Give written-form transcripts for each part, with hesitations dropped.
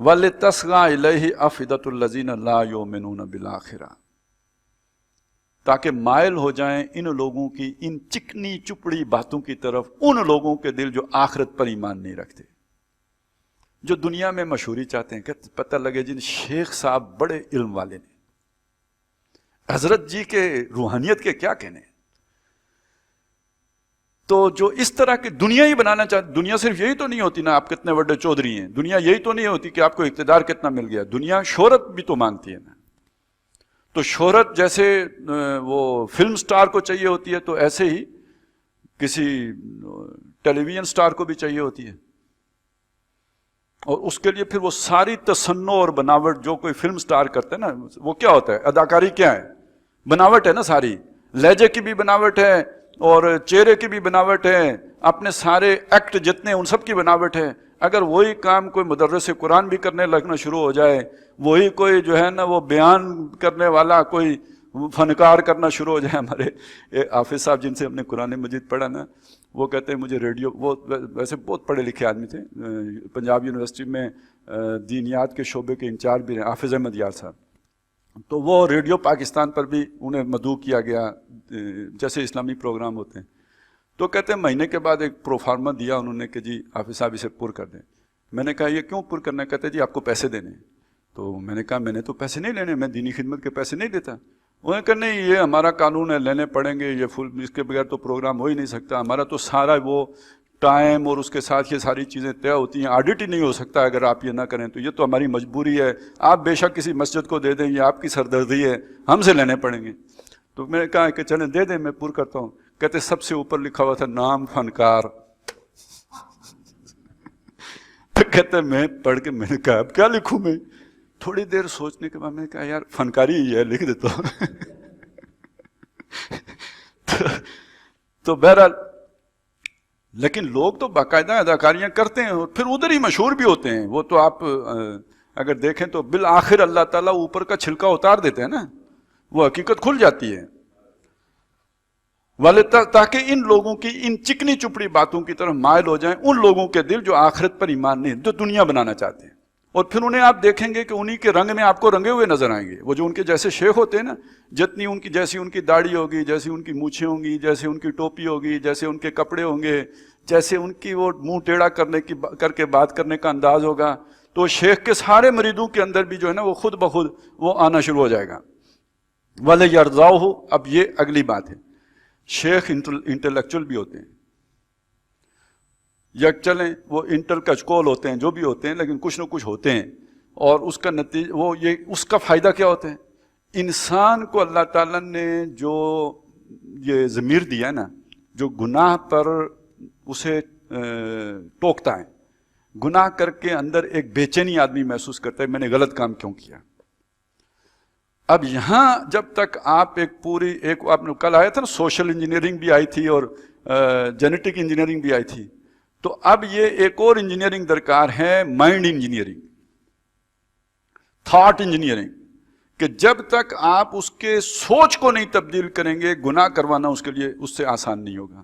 وَلِتَصْغَىٰ إِلَيْهِ أَفْئِدَةُ الَّذِينَ لَا يُؤْمِنُونَ بِالْآخِرَةِ، تاکہ مائل ہو جائیں ان لوگوں کی ان چکنی چپڑی باتوں کی طرف ان لوگوں کے دل جو آخرت پر ایمان نہیں رکھتے، جو دنیا میں مشہوری چاہتے ہیں کہ پتہ لگے جن شیخ صاحب بڑے علم والے نے، حضرت جی کے روحانیت کے کیا کہنے. تو جو اس طرح کی دنیا ہی بنانا چاہتے، دنیا صرف یہی تو نہیں ہوتی نا آپ کتنے بڑے چودھری ہیں، دنیا یہی تو نہیں ہوتی کہ آپ کو اقتدار کتنا مل گیا، دنیا شہرت بھی تو مانگتی ہے نا. تو شہرت جیسے وہ فلم سٹار کو چاہیے ہوتی ہے، تو ایسے ہی کسی ٹیلی ویژن سٹار کو بھی چاہیے ہوتی ہے. اور اس کے لیے پھر وہ ساری تصنع اور بناوٹ جو کوئی فلم سٹار کرتے ہیں نا، وہ کیا ہوتا ہے، اداکاری کیا ہے، بناوٹ ہے نا ساری، لہجے کی بھی بناوٹ ہے اور چہرے کی بھی بناوٹ ہے، اپنے سارے ایکٹ جتنے ان سب کی بناوٹ ہے. اگر وہی کام کوئی مدرس قرآن بھی کرنے لگنا شروع ہو جائے، وہی کوئی جو ہے نا وہ بیان کرنے والا کوئی فنکار کرنا شروع ہو جائے. ہمارے حافظ صاحب جن سے ہم نے قرآن مجید پڑھا نا، وہ کہتے ہیں مجھے ریڈیو، وہ ویسے بہت پڑھے لکھے آدمی تھے، پنجاب یونیورسٹی میں دینیات کے شعبے کے انچارج بھی رہے، حافظ احمد یار صاحب. تو وہ ریڈیو پاکستان پر بھی انہیں مدعو کیا گیا جیسے اسلامی پروگرام ہوتے ہیں. تو کہتے ہیں مہینے کے بعد ایک پروفارما دیا انہوں نے کہ جی حافظ صاحب اسے پر کر دیں. میں نے کہا یہ کیوں پر کرنا ہے؟ کہتے جی آپ کو پیسے دینے ہیں. تو میں نے کہا میں نے تو پیسے نہیں لینے، میں دینی خدمت کے پیسے نہیں دیتا. انہوں نے کہا نہیں یہ ہمارا قانون ہے، لینے پڑیں گے، یہ فل اس کے بغیر تو پروگرام ہو ہی نہیں سکتا. ہمارا تو سارا وہ ٹائم اور اس کے ساتھ یہ ساری چیزیں طے ہوتی ہیں، آڈٹ ہی نہیں ہو سکتا اگر آپ یہ نہ کریں. تو یہ تو ہماری مجبوری ہے، آپ بے شک کسی مسجد کو دے دیں، یہ آپ کی سردردی ہے، ہم سے لینے پڑیں گے. تو میں نے کہا کہ چلیں دے دیں، میں پر کرتا ہوں. کہتے سب سے اوپر لکھا ہوا تھا نام فنکار. تو کہتے میں پڑھ کے میں نے کہا اب کیا لکھوں میں؟ تھوڑی دیر سوچنے کے بعد میں نے کہا یار فنکاری ہی ہے، لکھ دیتا ہوں. تو بہرحال لیکن لوگ تو باقاعدہ اداکاریاں کرتے ہیں اور پھر ادھر ہی مشہور بھی ہوتے ہیں. وہ تو آپ اگر دیکھیں تو بالآخر اللہ تعالیٰ اوپر کا چھلکا اتار دیتے ہیں نا، وہ حقیقت کھل جاتی ہے. تاکہ ان لوگوں کی ان چکنی چپڑی باتوں کی طرف مائل ہو جائیں ان لوگوں کے دل جو آخرت پر ایمان نہیں، جو دنیا بنانا چاہتے ہیں. اور پھر انہیں آپ دیکھیں گے کہ انہی کے رنگ میں آپ کو رنگے ہوئے نظر آئیں گے. وہ جو ان کے جیسے شیخ ہوتے ہیں نا، جتنی ان کی جیسی ان کی داڑھی ہوگی، جیسی ان کی مونچھیں ہوں گی، جیسے ان کی ٹوپی ہوگی، جیسے ان کے کپڑے ہوں گے، جیسے ان کی وہ منہ ٹیڑھا کر کے بات کرنے کا انداز ہوگا، تو شیخ کے سارے مریدوں کے اندر بھی جو ہے نا وہ خود بخود وہ آنا شروع ہو جائے گا. وَلَيَرْضَوْهُ. اب یہ اگلی بات ہے، شیخ انٹلیکچول بھی ہوتے ہیں، یا چلیں وہ انٹر کچکول ہوتے ہیں، جو بھی ہوتے ہیں، لیکن کچھ نہ کچھ ہوتے ہیں. اور اس کا نتیجہ وہ یہ اس کا فائدہ کیا ہوتا ہے؟ انسان کو اللہ تعالیٰ نے جو یہ ضمیر دیا ہے نا، جو گناہ پر اسے ٹوکتا ہے، گناہ کر کے اندر ایک بے چینی آدمی محسوس کرتا ہے میں نے غلط کام کیوں کیا. اب یہاں جب تک آپ آپ نے کل آیا تھا نا، سوشل انجینئرنگ بھی آئی تھی اور جینیٹک انجینئرنگ بھی آئی تھی. تو اب یہ ایک اور انجینئرنگ درکار ہے، مائنڈ انجینئرنگ، تھاٹ انجینئرنگ، کہ جب تک آپ اس کے سوچ کو نہیں تبدیل کریں گے، گناہ کروانا اس کے لیے اس سے آسان نہیں ہوگا.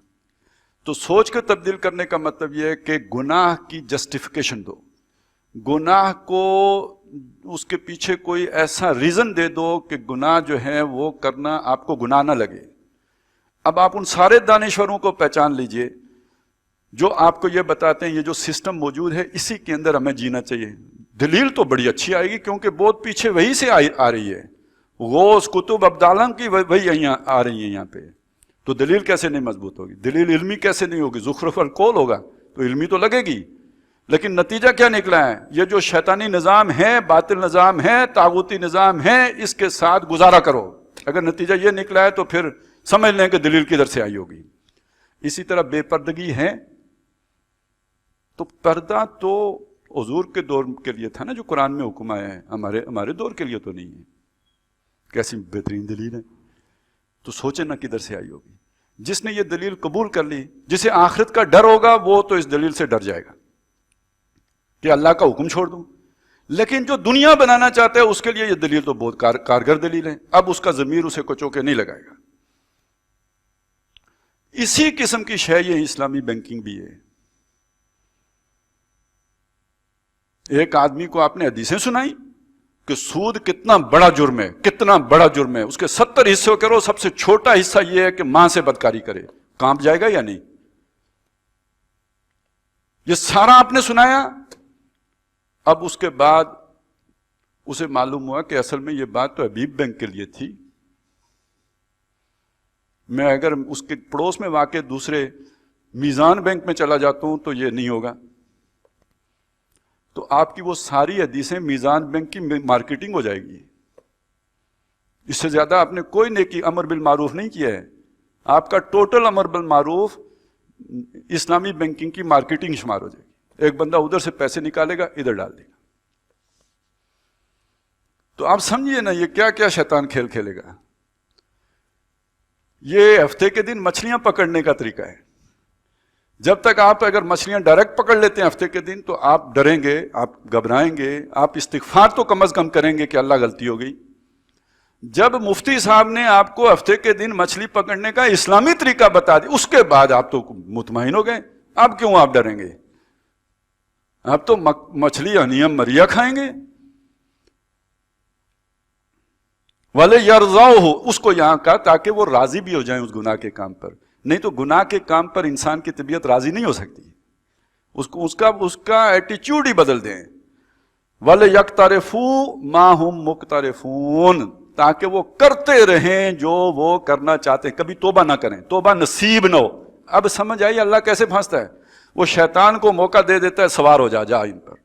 تو سوچ کو تبدیل کرنے کا مطلب یہ ہے کہ گناہ کی جسٹیفیکیشن دو، گناہ کو اس کے پیچھے کوئی ایسا ریزن دے دو کہ گناہ جو ہے وہ کرنا آپ کو گناہ نہ لگے. اب آپ ان سارے دانشوروں کو پہچان لیجئے جو آپ کو یہ بتاتے ہیں یہ جو سسٹم موجود ہے اسی کے اندر ہمیں جینا چاہیے. دلیل تو بڑی اچھی آئے گی کیونکہ بہت پیچھے وہی سے آ رہی ہے، غوث کتب ابدالم کی وہی یہاں آ رہی ہیں یہاں پہ. تو دلیل کیسے نہیں مضبوط ہوگی؟ دلیل علمی کیسے نہیں ہوگی؟ زخرف القول ہوگا تو علمی تو لگے گی. لیکن نتیجہ کیا نکلا ہے؟ یہ جو شیطانی نظام ہے، باطل نظام ہے، طاغوتی نظام ہے، اس کے ساتھ گزارا کرو. اگر نتیجہ یہ نکلا ہے تو پھر سمجھ لیں کہ دلیل کدھر سے آئی ہوگی. اسی طرح بے پردگی ہے. تو پردہ تو حضور کے دور کے لیے تھا نا جو قرآن میں حکم آیا ہے، ہمارے دور کے لیے تو نہیں ہے. کیسی بہترین دلیل ہے. تو سوچیں نا کدھر سے آئی ہوگی. جس نے یہ دلیل قبول کر لی، جسے آخرت کا ڈر ہوگا، وہ تو اس دلیل سے ڈر جائے گا کہ اللہ کا حکم چھوڑ دوں. لیکن جو دنیا بنانا چاہتا ہے اس کے لیے یہ دلیل تو بہت کارگر دلیل ہے. اب اس کا ضمیر اسے کچو کے نہیں لگائے گا. اسی قسم کی شے یہ اسلامی بینکنگ بھی ہے. ایک آدمی کو آپ نے حدیثیں سنائی کہ سود کتنا بڑا جرم ہے، کتنا بڑا جرم ہے، اس کے 70 حصے کرو، سب سے چھوٹا حصہ یہ ہے کہ ماں سے بدکاری کرے، کانپ جائے گا یا نہیں؟ یہ سارا آپ نے سنایا. اب اس کے بعد اسے معلوم ہوا کہ اصل میں یہ بات تو حبیب بینک کے لیے تھی. میں اگر اس کے پڑوس میں واقع دوسرے میزان بینک میں چلا جاتا ہوں تو یہ نہیں ہوگا. تو آپ کی وہ ساری حدیثیں میزان بینک کی مارکیٹنگ ہو جائے گی. اس سے زیادہ آپ نے کوئی نیکی امر بالمعروف نہیں کیا ہے. آپ کا ٹوٹل امر بالمعروف اسلامی بینکنگ کی مارکیٹنگ شمار ہو جائے گی. ایک بندہ ادھر سے پیسے نکالے گا، ادھر ڈال دے گا. تو آپ سمجھیے نا یہ کیا کیا شیطان کھیل کھیلے گا. یہ ہفتے کے دن مچھلیاں پکڑنے کا طریقہ ہے. جب تک آپ اگر مچھلیاں ڈائریکٹ پکڑ لیتے ہیں ہفتے کے دن تو آپ ڈریں گے، آپ گھبرائیں گے، آپ استغفار تو کم از کم کریں گے کہ اللہ غلطی ہو گئی. جب مفتی صاحب نے آپ کو ہفتے کے دن مچھلی پکڑنے کا اسلامی طریقہ بتا دیا، اس کے بعد آپ تو مطمئن ہو گئے. اب کیوں آپ ڈریں گے؟ آپ تو مچھلی انیم مریا کھائیں گے. والے یرضاؤ ہو، اس کو یہاں کا تاکہ وہ راضی بھی ہو جائیں اس گناہ کے کام پر. نہیں تو گناہ کے کام پر انسان کی طبیعت راضی نہیں ہو سکتی. اس کا ایٹیچیوڈ ہی بدل دیں. والے یکترفوا ما ہم مقترفون، تاکہ وہ کرتے رہیں جو وہ کرنا چاہتے ہیں، کبھی توبہ نہ کریں، توبہ نصیب نہ ہو. اب سمجھ آئی اللہ کیسے پھنستا ہے. وہ شیطان کو موقع دے دیتا ہے، سوار ہو جا ان پر.